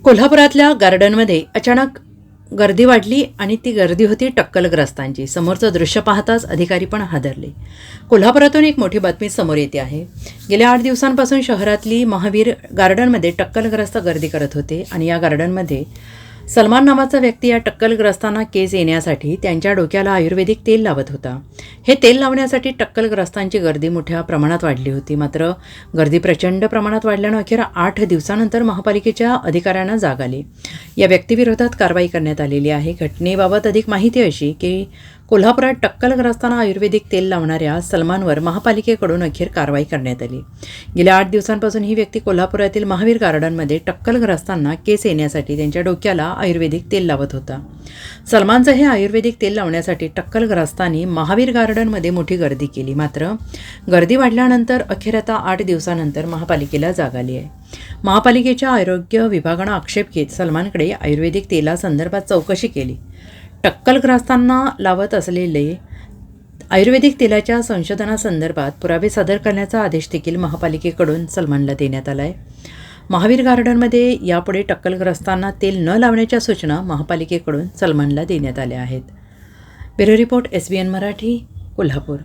कोल्हापुरातल्या गार्डनमध्ये अचानक गर्दी वाढली आणि ती गर्दी होती टक्कलग्रस्तांची. समोरचं दृश्य पाहताच अधिकारी पण हादरले. कोल्हापुरातून एक मोठी बातमी समोर येते आहे. गेल्या 8 दिवसांपासून शहरातली महावीर गार्डनमध्ये टक्कलग्रस्त गर्दी करत होते आणि या गार्डनमध्ये सलमान नावाचा व्यक्ती या टक्कलग्रस्तांना केस येण्यासाठी त्यांच्या डोक्याला आयुर्वेदिक तेल लावत होता. हे तेल लावण्यासाठी टक्कलग्रस्तांची गर्दी मोठ्या प्रमाणात वाढली होती. मात्र गर्दी प्रचंड प्रमाणात वाढल्यानं अखेर 8 दिवसानंतर महापालिकेच्या अधिकाऱ्यांना जाग आली. या व्यक्तीविरोधात कारवाई करण्यात आलेली आहे. घटनेबाबत अधिक माहिती अशी की कोल्हापुरात टक्कलग्रस्तांना आयुर्वेदिक तेल लावणाऱ्या सलमानवर महापालिकेकडून अखेर कारवाई करण्यात आली. गेल्या 8 दिवसांपासून ही व्यक्ती कोल्हापुरातील महावीर गार्डनमध्ये टक्कलग्रस्तांना केस येण्यासाठी त्यांच्या डोक्याला आयुर्वेदिक तेल लावत होता. सलमानचं हे आयुर्वेदिक तेल लावण्यासाठी टक्कलग्रस्तांनी महावीर गार्डनमध्ये मोठी गर्दी केली. मात्र गर्दी वाढल्यानंतर अखेर आता 8 दिवसानंतर महापालिकेला जाग आली आहे. महापालिकेच्या आरोग्य विभागानं आक्षेप घेत सलमानकडे आयुर्वेदिक तेलासंदर्भात चौकशी केली. टक्कलग्रस्तांना लावत असलेले आयुर्वेदिक तेलाच्या संशोधनासंदर्भात पुरावे सादर करण्याचा आदेश देखील महापालिकेकडून सलमानला देण्यात आला आहे. महावीर गार्डनमध्ये यापुढे टक्कलग्रस्तांना तेल न लावण्याच्या सूचना महापालिकेकडून सलमानला देण्यात आल्या आहेत. Bureau report SBN Marathi, Kolhapur.